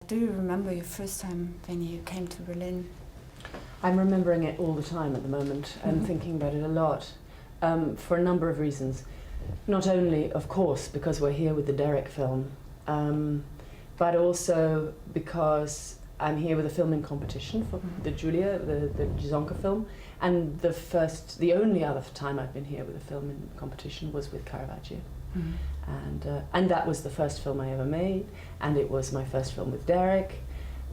Do you remember your first time when you came to Berlin? I'm remembering it all the time at the moment and thinking about it a lot for a number of reasons. Not only, of course, because we're here with the Derek film, but also because I'm here with a filming competition for the Julia, the Zonka film, and the only other time I've been here with a filming competition was with Caravaggio. And that was the first film I ever made, and it was my first film with Derek.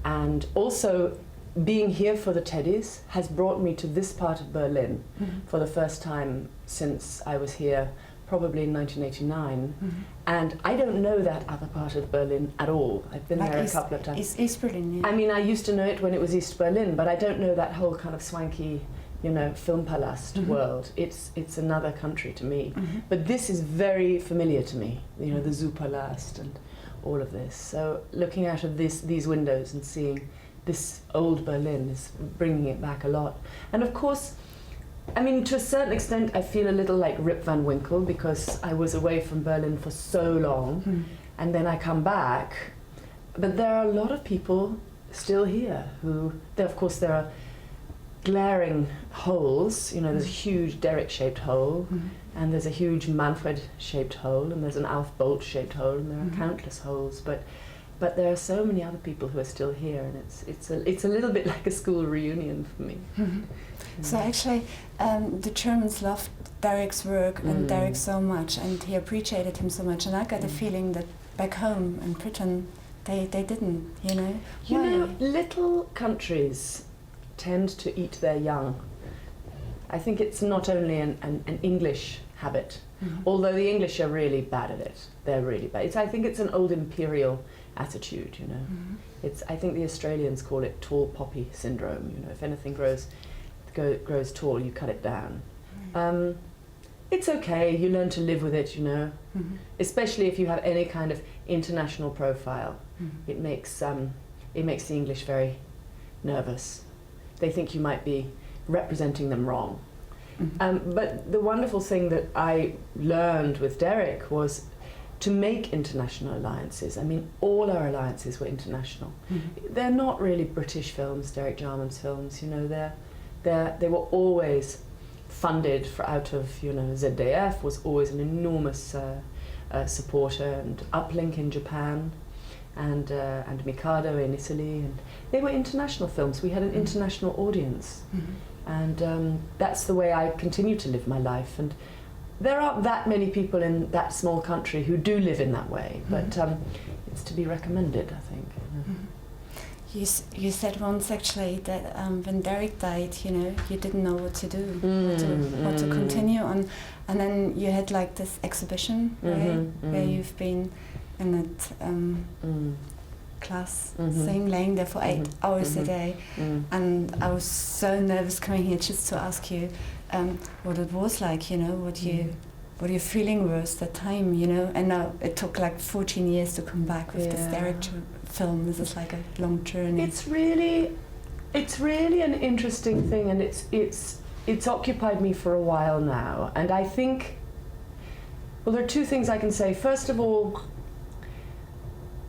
And also, being here for the Teddies has brought me to this part of Berlin for the first time since I was here, probably in 1989. And I don't know that other part of Berlin at all. I've been there a couple of times. East Berlin, yeah. I mean, I used to know it when it was East Berlin, but I don't know that whole kind of swanky, you know, Filmpalast world. It's another country to me. But this is very familiar to me, you know, the Zoopalast and all of this. So looking out of these windows and seeing this old Berlin is bringing it back a lot. And of course, I mean, to a certain extent, I feel a little like Rip Van Winkle because I was away from Berlin for so long, and then I come back. But there are a lot of people still here who, of course, there are glaring holes. You know, there's a huge Derek-shaped hole, and there's a huge Manfred-shaped hole, and there's an Alf Bolt-shaped hole, and there are countless holes. But there are so many other people who are still here, and it's a little bit like a school reunion for me. So actually, the Germans loved Derek's work and Derek so much, and he appreciated him so much. And I got the feeling that back home in Britain, they didn't, you know. You know, little countries tend to eat their young. I think it's not only an English habit, although the English are really bad at it. They're really bad. I think it's an old imperial attitude, you know. I think the Australians call it tall poppy syndrome. You know, if anything grows tall, you cut it down. It's okay. You learn to live with it, you know. Especially if you have any kind of international profile, it makes the English very nervous. They think you might be representing them wrong. But the wonderful thing that I learned with Derek was to make international alliances. I mean, all our alliances were international. They're not really British films, Derek Jarman's films, you know, they were always funded out of, you know, ZDF was always an enormous supporter, and Uplink in Japan, and Mikado in Italy, and they were international films. We had an international audience, and that's the way I continue to live my life. And there aren't that many people in that small country who do live in that way, but it's to be recommended, I think. You said once actually that when Derek died, you know, you didn't know what to do, what to continue on, and then you had like this exhibition, right, where you've been in that class thing, laying there for 8 hours a day, and I was so nervous coming here just to ask you what it was like, you know, what your feeling was that time, you know, and now it took like 14 years to come back with this Derek film. This is like a long journey. It's really an interesting thing, and it's occupied me for a while now. And I think, well, there are two things I can say. First of all,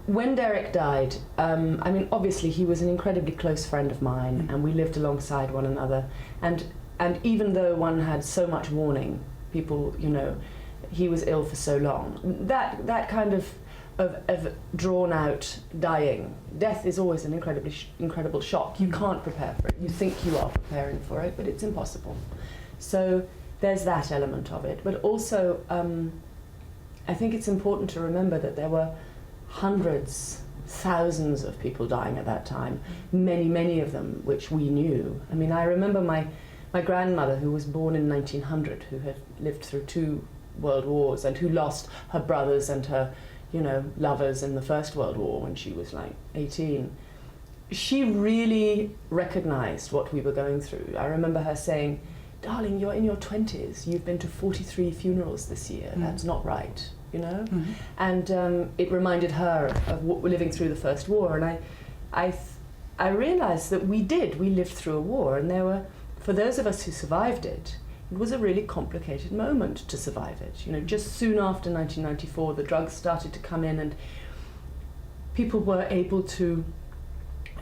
when Derek died, I mean, obviously he was an incredibly close friend of mine, and we lived alongside one another. And even though one had so much warning, people, you know, he was ill for so long, that kind of drawn out dying. Death is always an incredible shock. You can't prepare for it. You think you are preparing for it, but it's impossible. So there's that element of it. But also, I think it's important to remember that there were hundreds, thousands of people dying at that time, many of them which we knew. I mean, I remember my grandmother, who was born in 1900, who had lived through 2 world wars and who lost her brothers and her, you know, lovers in the First World War when she was like 18. She really recognized what we were going through. I remember her saying, "Darling, you're in your 20s. You've been to 43 funerals this year. That's not right, you know?" And it reminded her of living through the First War. And I realized that we lived through a war, and there were, for those of us who survived it, it was a really complicated moment to survive it. You know, just soon after 1994, the drugs started to come in, and people were able to,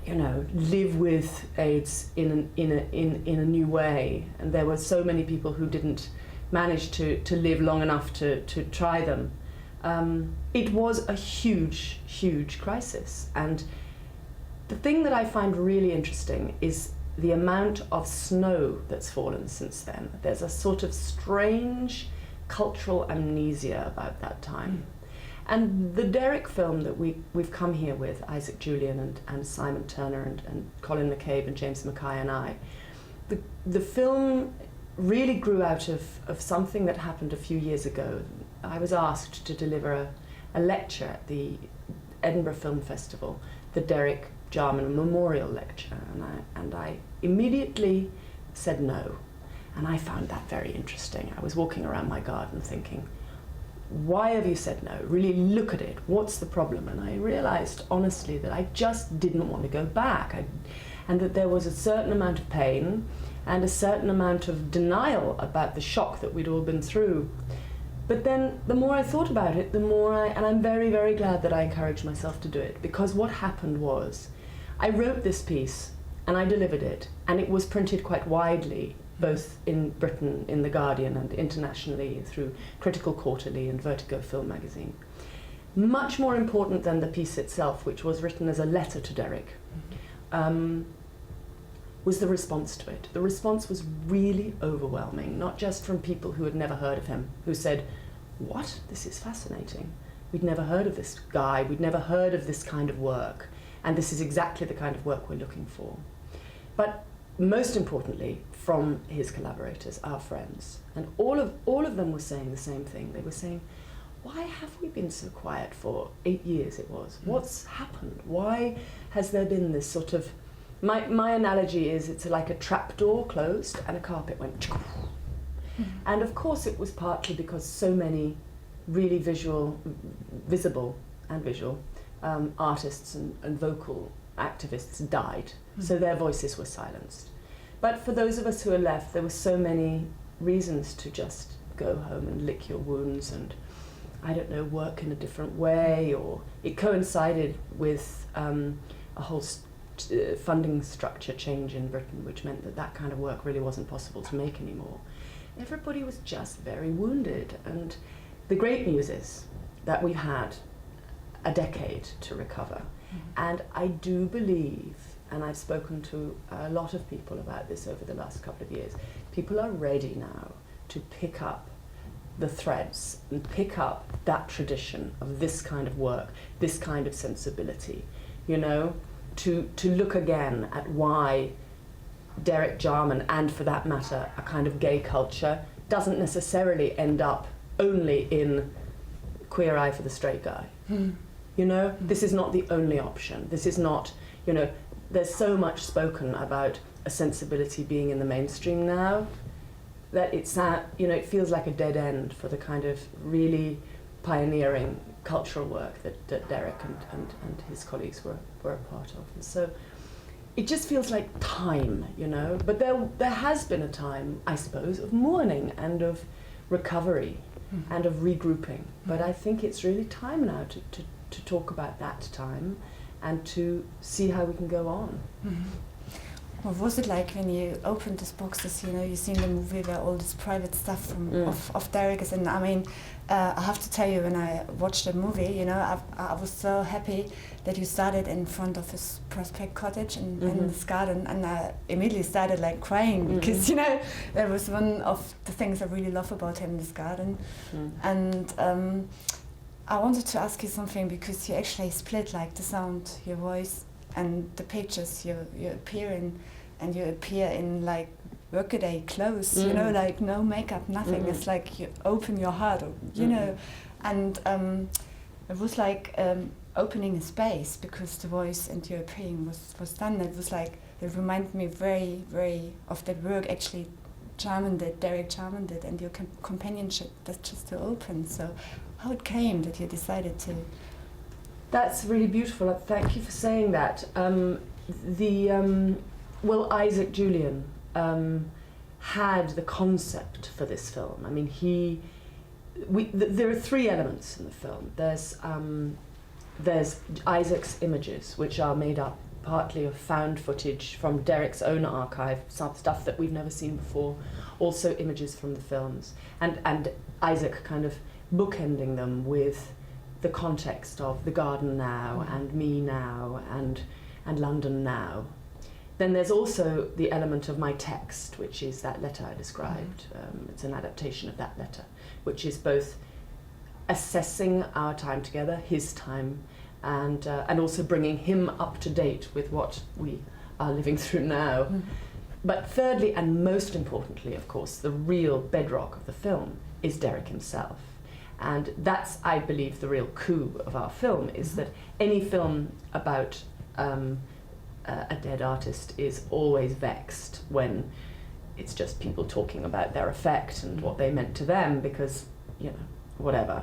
you know, live with AIDS in a new way, and there were so many people who didn't manage to live long enough to try them. It was a huge crisis, and the thing that I find really interesting is the amount of snow that's fallen since then. There's a sort of strange cultural amnesia about that time. And the Derek film that we've come here with, Isaac Julien and Simon Turner and Colin McCabe and James Mackay and I, the film really grew out of something that happened a few years ago. I was asked to deliver a lecture at the Edinburgh Film Festival, the Derek Jarman Memorial Lecture, and I immediately said no. And I found that very interesting. I was walking around my garden thinking, why have you said no? Really look at it. What's the problem? And I realized honestly that I just didn't want to go back, and that there was a certain amount of pain and a certain amount of denial about the shock that we'd all been through. But then the more I thought about it, the more and I'm very glad that I encouraged myself to do it, because what happened was I wrote this piece and I delivered it, and it was printed quite widely, both in Britain, in The Guardian, and internationally through Critical Quarterly and Vertigo Film Magazine. Much more important than the piece itself, which was written as a letter to Derek, was the response to it. The response was really overwhelming, not just from people who had never heard of him, who said, what? This is fascinating. We'd never heard of this guy, we'd never heard of this kind of work, and this is exactly the kind of work we're looking for. But most importantly, from his collaborators, our friends, and all of them were saying the same thing. They were saying, why have we been so quiet for 8 years it was? What's happened? Why has there been this sort of, my analogy is it's like a trapdoor closed and a carpet went, and of course it was partly because so many really visible and visual artists and vocal activists died, so their voices were silenced. But for those of us who are left, there were so many reasons to just go home and lick your wounds and, I don't know, work in a different way, or it coincided with a whole funding structure change in Britain, which meant that that kind of work really wasn't possible to make anymore. Everybody was just very wounded, and the great news is that we've had a decade to recover. And I do believe, and I've spoken to a lot of people about this over the last couple of years, people are ready now to pick up the threads and pick up that tradition of this kind of work, this kind of sensibility, you know, to look again at why Derek Jarman, and for that matter, a kind of gay culture, doesn't necessarily end up only in Queer Eye for the Straight Guy. You know, this is not the only option. This is not, you know, there's so much spoken about a sensibility being in the mainstream now that it's you know, it feels like a dead end for the kind of really pioneering cultural work that Derek and his colleagues were a part of. And so it just feels like time, you know. But there has been a time, I suppose, of mourning and of recovery and of regrouping. But I think it's really time now to talk about that time and to see how we can go on. What was it like when you opened these boxes? You know, you seen the movie where all this private stuff from of Derek is in. I mean, I have to tell you, when I watched the movie, you know, I was so happy that you started in front of his Prospect cottage in this garden, and I immediately started like crying because, you know, that was one of the things I really love about him, this garden. And I wanted to ask you something, because you actually split like the sound, your voice, and the pictures you appear in, and you appear in like workaday clothes, you know, like no makeup, nothing. It's like you open your heart, you know, and it was like opening a space, because the voice and your appearing was done. It was like, it reminded me very of that work actually Derek Jarman did, and your companionship, that's just to open. So how it came that you decided to? That's really beautiful. Thank you for saying that. Well, Isaac Julien had the concept for this film. I mean, there are three elements in the film. There's there's Isaac's images, which are made up partly of found footage from Derek's own archive, some stuff that we've never seen before, also images from the films, and Isaac kind of bookending them with the context of the garden now, and me now, and London now. Then there's also the element of my text, which is that letter I described. It's an adaptation of that letter, which is both assessing our time together, his time, and also bringing him up to date with what we are living through now. But thirdly, and most importantly, of course, the real bedrock of the film is Derek himself. And that's, I believe, the real coup of our film, is that any film about a dead artist is always vexed when it's just people talking about their effect and what they meant to them, because, you know, whatever.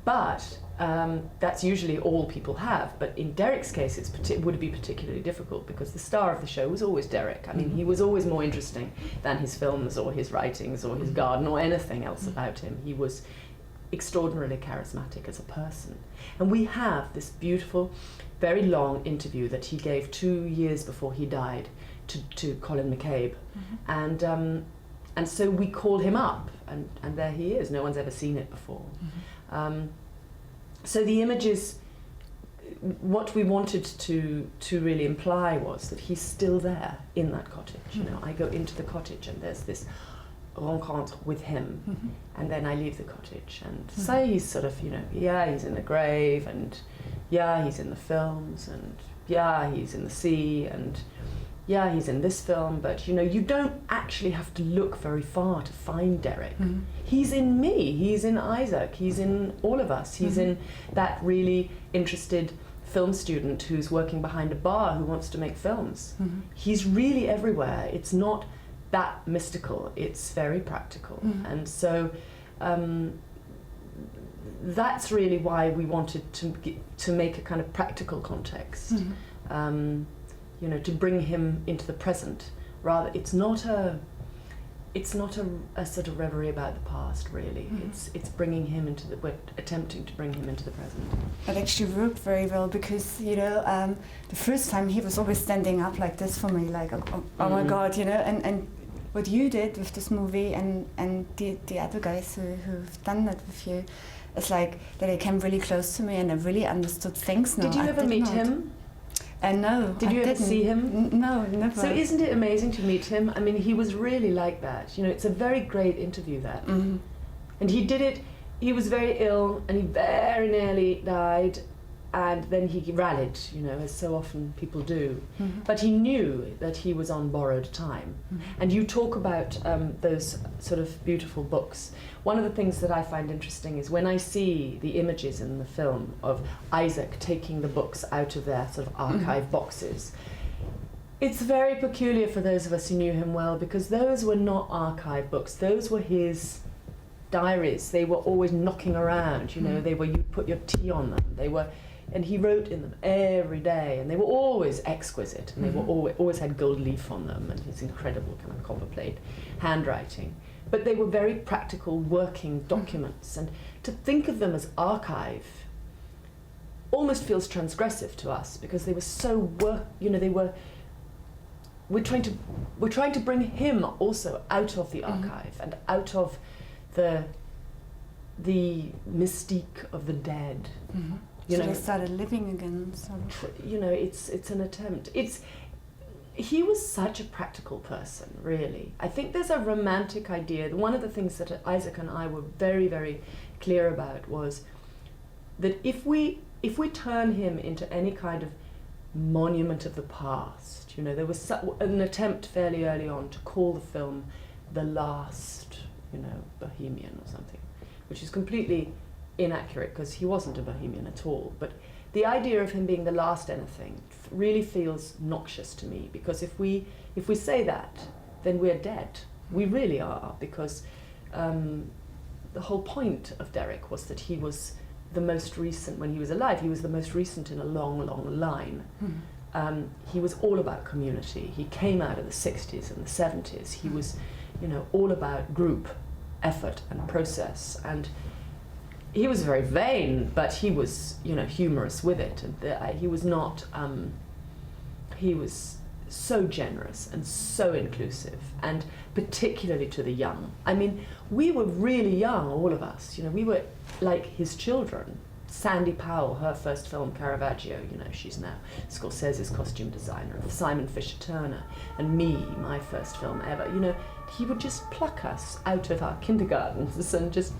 But that's usually all people have. But in Derek's case, it would be particularly difficult, because the star of the show was always Derek. I mean, he was always more interesting than his films or his writings or his garden or anything else about him. He was extraordinarily charismatic as a person. And we have this beautiful, very long interview that he gave 2 years before he died to Colin McCabe. And so we call him up, and there he is. No one's ever seen it before. So the images, what we wanted to really imply was that he's still there in that cottage. You know, I go into the cottage and there's this rencontre with him, and then I leave the cottage, and say he's sort of, you know, yeah, he's in the grave, and yeah, he's in the films, and yeah, he's in the sea, and yeah, he's in this film, but you know, you don't actually have to look very far to find Derek. He's in me, he's in Isaac, he's in all of us, he's in that really interested film student who's working behind a bar who wants to make films. He's really everywhere. It's not that mystical, it's very practical. And so that's really why we wanted to make a kind of practical context. You know, to bring him into the present. Rather, it's not a sort of reverie about the past, really. It's bringing him into we're attempting to bring him into the present. It actually worked very well, because, you know, the first time he was always standing up like this for me, like, oh my God, you know, and what you did with this movie and the other guys who've done that with you, it's like that they came really close to me and I really understood things now. Did you ever meet him? No. Did you ever see him? No, never. So isn't it amazing to meet him? I mean, he was really like that. You know, it's a very great interview, that. And he did it, he was very ill and he very nearly died, and then he rallied, you know, as so often people do. But he knew that he was on borrowed time. And you talk about those sort of beautiful books. One of the things that I find interesting is when I see the images in the film of Isaac taking the books out of their sort of archive boxes, it's very peculiar for those of us who knew him well, because those were not archive books, those were his diaries. They were always knocking around, you know, they were, you put your tea on them, they were, and he wrote in them every day, and they were always exquisite, and they were always had gold leaf on them, and his incredible kind of copperplate handwriting. But they were very practical working documents, and to think of them as archive almost feels transgressive to us, because they were so you know, they were. We're trying to bring him also out of the archive and out of the mystique of the dead. You So know, they started living again. Sort of. you know, it's an attempt. He was such a practical person, really. I think there's a romantic idea. One of the things that Isaac and I were very, very clear about was that if we turn him into any kind of monument of the past, you know, there was an attempt fairly early on to call the film The Last, you know, Bohemian or something, which is completely inaccurate, because he wasn't a bohemian at all. But the idea of him being the last anything really feels noxious to me, because if we say that, then we're dead. We really are, because the whole point of Derek was that he was the most recent, when he was alive, he was the most recent in a long, long line. He was all about community. He came out of the 60s and the 70s. He was, you know, all about group effort and process. And he was very vain, but he was, you know, humorous with it. And he was not, he was so generous and so inclusive, and particularly to the young. I mean, we were really young, all of us, you know, we were like his children. Sandy Powell, her first film, Caravaggio, you know, she's now Scorsese's costume designer. Simon Fisher Turner, and me, my first film ever. You know, he would just pluck us out of our kindergartens and just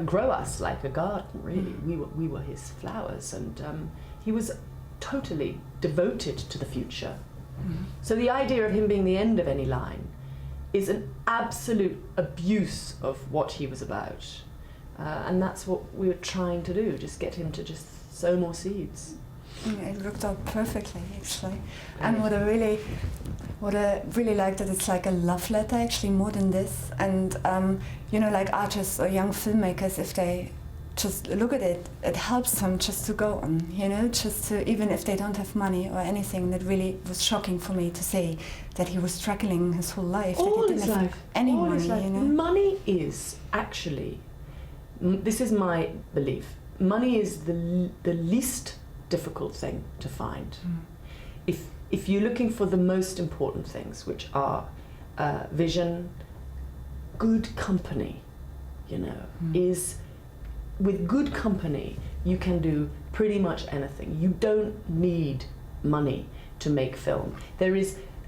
grow us like a garden, really. We were his flowers, and he was totally devoted to the future. So the idea of him being the end of any line is an absolute abuse of what he was about. And that's what we were trying to do, just get him to just sow more seeds. It worked out perfectly, actually. And what I really liked, that it's like a love letter, actually, more than this. And you know, like artists or young filmmakers, if they just look at it, it helps them just to go on, you know, just to, even if they don't have money or anything. That really was shocking for me to see that he was struggling his whole life, all that he didn't have any money, you know. Money is actually, this is my belief, money is the least difficult thing to find. If you're looking for the most important things, which are vision, good company, you know, is, with good company you can do pretty much anything. You don't need money to make film.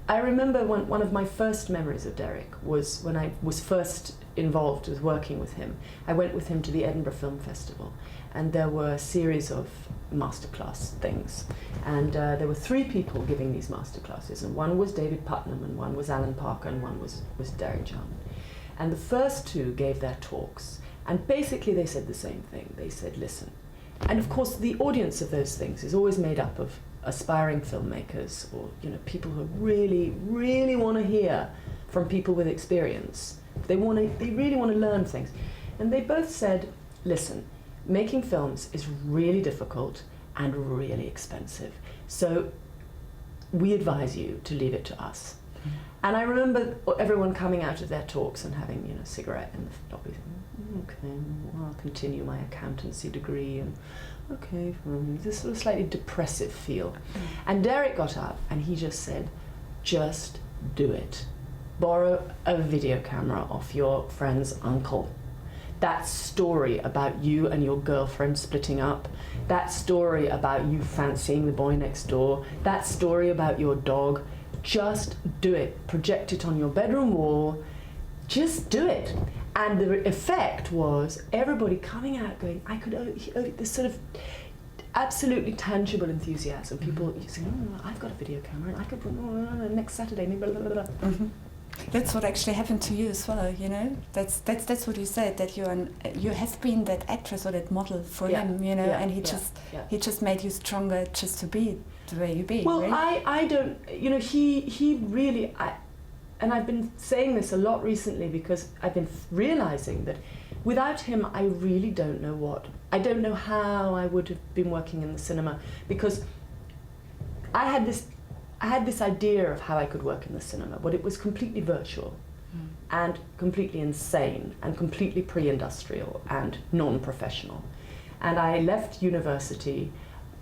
I remember one of my first memories of Derek was when I was first involved with working with him. I went with him to the Edinburgh Film Festival, and there were a series of masterclass things, and there were 3 people giving these masterclasses, and one was David Putnam, and one was Alan Parker, and one was Derek Jarman. And the first 2 gave their talks, and basically they said the same thing. They said, listen, and of course the audience of those things is always made up of aspiring filmmakers, or, you know, people who really, really want to hear from people with experience. They really want to learn things. And they both said, listen, making films is really difficult and really expensive. So we advise you to leave it to us. And I remember everyone coming out of their talks and having, you know, a cigarette in the lobby. Okay, well, I'll continue my accountancy degree, and okay, this sort of slightly depressive feel. And Derek got up and he just said, just do it. Borrow a video camera off your friend's uncle. That story about you and your girlfriend splitting up, that story about you fancying the boy next door, that story about your dog, just do it. Project it on your bedroom wall, just do it. And the effect was everybody coming out going, I could, this sort of absolutely tangible enthusiasm. People saying, oh, I've got a video camera, and I could, next Saturday, maybe, blah, blah, blah. That's what actually happened to you as well, you know. That's what you said, that you have been that actress or that model for him, you know, and he just made you stronger just to be the way you be. Well, right? I don't, you know, he really, and I've been saying this a lot recently because I've been realizing that without him, I really don't know how I would have been working in the cinema, because I had this idea of how I could work in the cinema, but it was completely virtual and completely insane and completely pre-industrial and non-professional. And I left university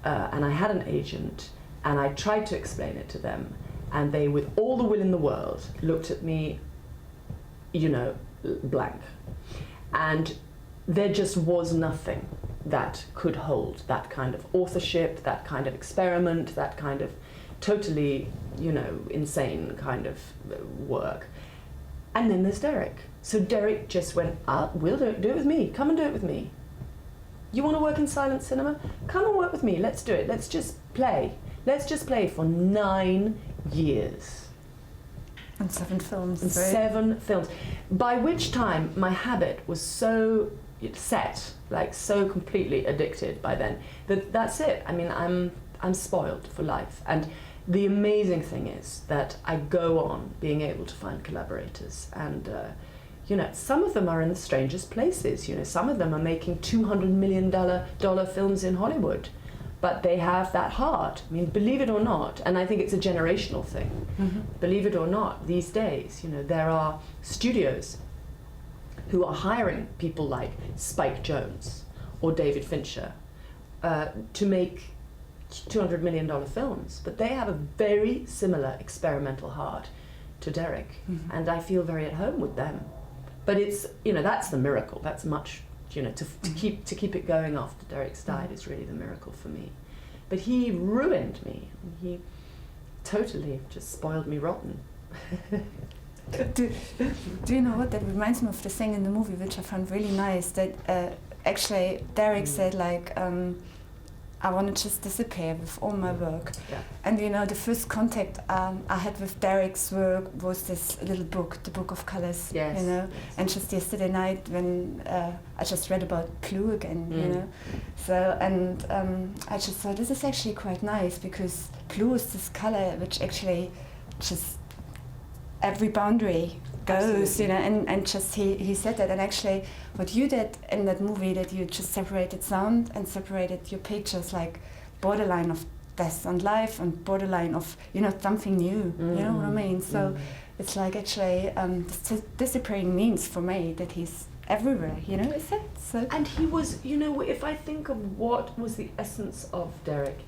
and I had an agent, and I tried to explain it to them, and they, with all the will in the world, looked at me, you know, blank. And there just was nothing that could hold that kind of authorship, that kind of experiment, that kind of totally, you know, insane kind of work. And then there's Derek. So Derek just went, we'll do it with me, come and do it with me. You want to work in silent cinema? Come and work with me, let's do it, let's just play. Let's just play for 9 years. And 7 films. And 7 films. By which time my habit was so set, like so completely addicted by then, that's it. I mean, I'm spoiled for life. And the amazing thing is that I go on being able to find collaborators, and you know, some of them are in the strangest places. You know, some of them are making $200 million films in Hollywood, but they have that heart. I mean, believe it or not, and I think it's a generational thing. Believe it or not, these days, you know, there are studios who are hiring people like Spike Jonze or David Fincher to make $200 million films, but they have a very similar experimental heart to Derek, and I feel very at home with them. But it's, you know, that's the miracle. That's much, you know, to keep it going after Derek's died is really the miracle for me. But he ruined me. He totally just spoiled me rotten. Do you know what? That reminds me of the thing in the movie which I found really nice, that actually Derek said, like, I want to just disappear with all my work. Yeah. And you know, the first contact I had with Derek's work was this little book, the Book of Colors. Yes. You know, and just yesterday night when I just read about blue again, you know. So, and I just thought this is actually quite nice, because blue is this color which actually just every boundary goes. Absolutely. You know, and just he said that, and actually what you did in that movie, that you just separated sound and separated your pictures, like borderline of death and life and borderline of, you know, something new. You know what I mean? So it's like actually disappearing means for me that he's everywhere, you know, is it? So. And he was, you know, if I think of what was the essence of Derek,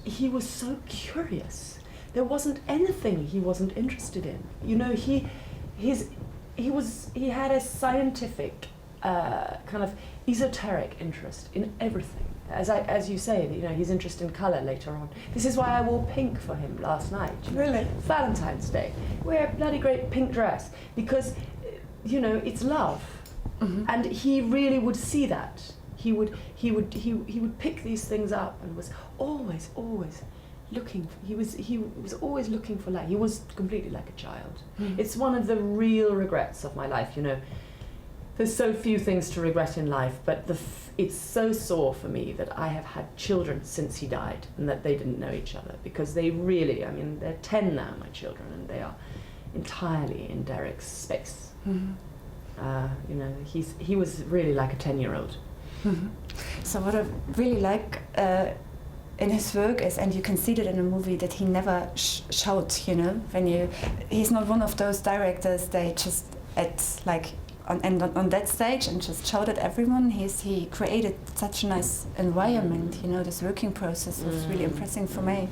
he was so curious. There wasn't anything he wasn't interested in. You know, he had a scientific kind of esoteric interest in everything. As you say, you know, he's interested in colour later on. This is why I wore pink for him last night. Really? Valentine's Day. Wear a bloody great pink dress, because, you know, it's love. And he really would see that. He would pick these things up and was always looking. He was always looking for light. He was completely like a child. It's one of the real regrets of my life. You know, there's so few things to regret in life, but it's so sore for me that I have had children since he died and that they didn't know each other, because they really, I mean, they're 10 now, my children, and they are entirely in Derek's space. You know, he was really like a 10-year-old. So what I really like in his work is, and you can see that in the movie, that he never shouts, you know, he's not one of those directors they just on that stage and just shout at everyone. He created such a nice environment, you know. This working process was really impressive for me.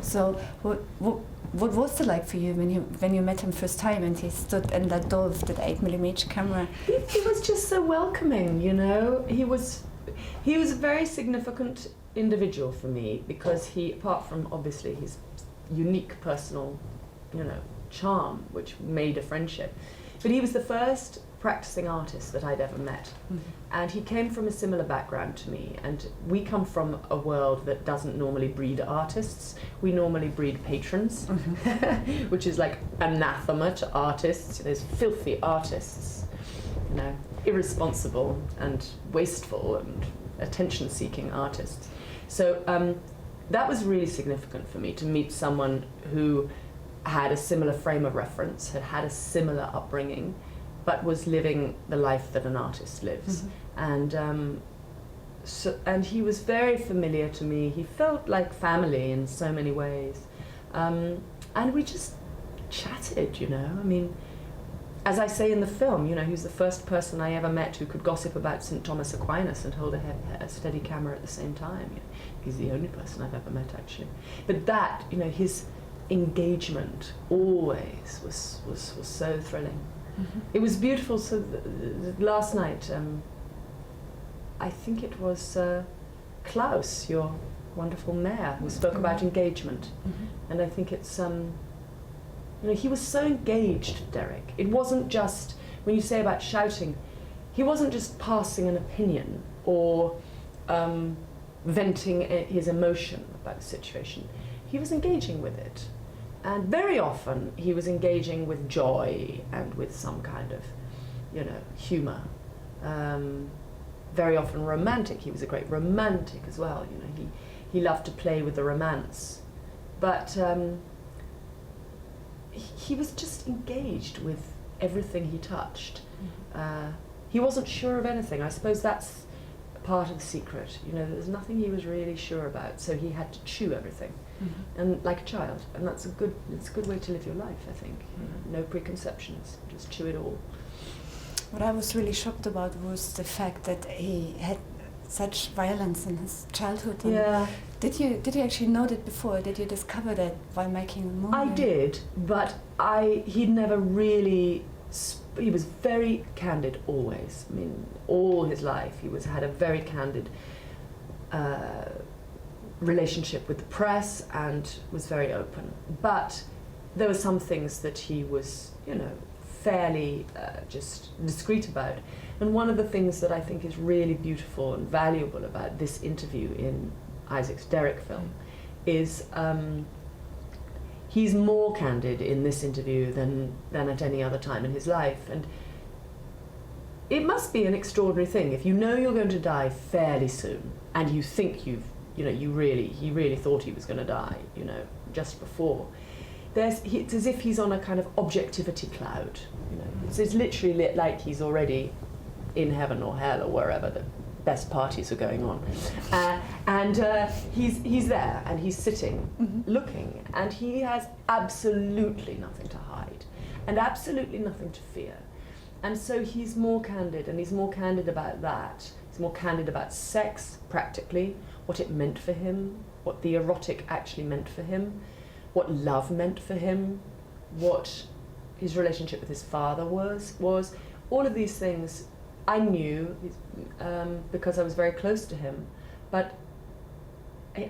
So what was it like for you when you met him first time and he stood in that door with that 8mm camera? He was just so welcoming, you know. He was a very significant individual for me, because he, apart from obviously his unique personal, you know, charm, which made a friendship, but he was the first practicing artist that I'd ever met. And he came from a similar background to me, and we come from a world that doesn't normally breed artists. We normally breed patrons, which is like anathema to artists. There's filthy artists, you know, irresponsible and wasteful and attention-seeking artists. So that was really significant for me, to meet someone who had a similar frame of reference, had a similar upbringing, but was living the life that an artist lives. And and he was very familiar to me. He felt like family in so many ways. And we just chatted, you know. I mean, as I say in the film, you know, he was the first person I ever met who could gossip about St. Thomas Aquinas and hold a steady camera at the same time. You know, he's the only person I've ever met, actually. But that, you know, his engagement always was so thrilling. It was beautiful. So last night, I think it was Klaus, your wonderful mayor, who spoke about engagement. And I think it's, you know, he was so engaged, Derek. It wasn't just, when you say about shouting, he wasn't just passing an opinion or venting his emotion about the situation. He was engaging with it. And very often he was engaging with joy and with some kind of, you know, humour. Very often romantic. He was a great romantic as well. You know, he loved to play with the romance. But he was just engaged with everything he touched. He wasn't sure of anything. I suppose that's part of the secret. You know, there's nothing he was really sure about, so he had to chew everything. And like a child, and it's a good way to live your life, I think. You know, no preconceptions, just chew it all. What I was really shocked about was the fact that he had such violence in his childhood. And Yeah. Did you actually know that before? Did you discover that while making the movie? I did, but he'd never really. He was very candid always. I mean, all his life he had a very candid relationship with the press and was very open. But there were some things that he was, fairly just discreet about. And one of the things that I think is really beautiful and valuable about this interview in Isaac's Derek film is he's more candid in this interview than at any other time in his life. And it must be an extraordinary thing if you know you're going to die fairly soon and you think he really thought he was going to die, just before. It's as if he's on a kind of objectivity cloud, It's literally like he's already in heaven or hell or wherever the best parties are going on. He's there and he's sitting, looking, and he has absolutely nothing to hide and absolutely nothing to fear. And so he's more candid, and he's more candid about that. He's more candid about sex, practically, what it meant for him, what the erotic actually meant for him, what love meant for him, what his relationship with his father was. All of these things I knew because I was very close to him, but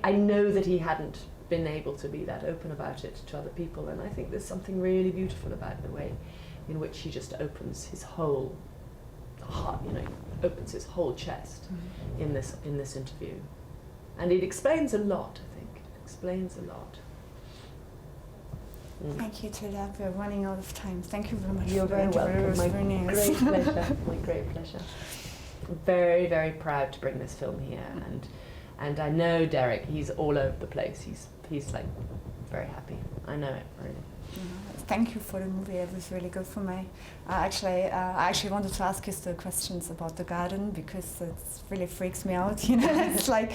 I know that he hadn't been able to be that open about it to other people, and I think there's something really beautiful about the way in which he just opens his whole heart, opens his whole chest in this interview. And it explains a lot, I think. It explains a lot. Thank you, Tilda. We're running out of time. Thank you very much. You're very welcome. My great pleasure. My great pleasure. I'm very, very proud to bring this film here, and I know Derek. He's all over the place. He's like very happy. I know it really. Thank you for the movie. It was really good for me. I actually wanted to ask you still questions about the garden because it really freaks me out. It's like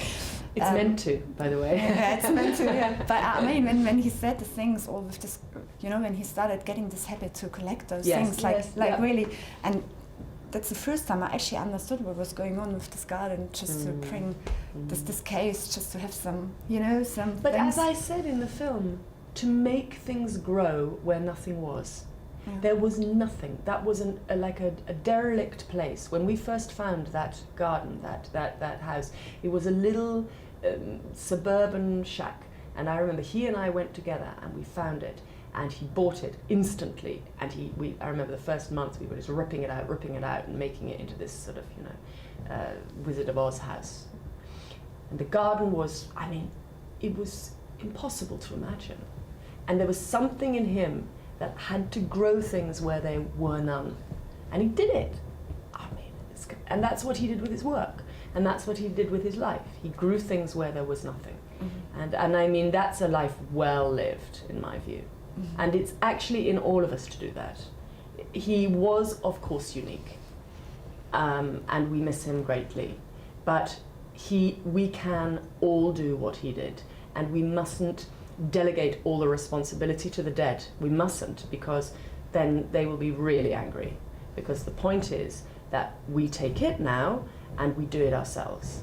it's meant to, by the way. Yeah, it's meant to. Yeah. But I mean, when he said the things, all with this, when he started getting this habit to collect those things, really, and that's the first time I actually understood what was going on with this garden. Just to bring this case, just to have some, some. But things. as I said in the film, to make things grow where nothing was. Yeah. There was nothing. That was like a derelict place. When we first found that garden, that house, it was a little suburban shack. And I remember he and I went together and we found it, and he bought it instantly. And I remember the first month we were just ripping it out and making it into this sort of, Wizard of Oz house. And the garden was, it was impossible to imagine. And there was something in him that had to grow things where there were none. And he did it. And that's what he did with his work. And that's what he did with his life. He grew things where there was nothing. And that's a life well lived, in my view. And it's actually in all of us to do that. He was, of course, unique. And we miss him greatly. But we can all do what he did. And we mustn't delegate all the responsibility to the dead. We mustn't, because then they will be really angry. Because the point is that we take it now and we do it ourselves.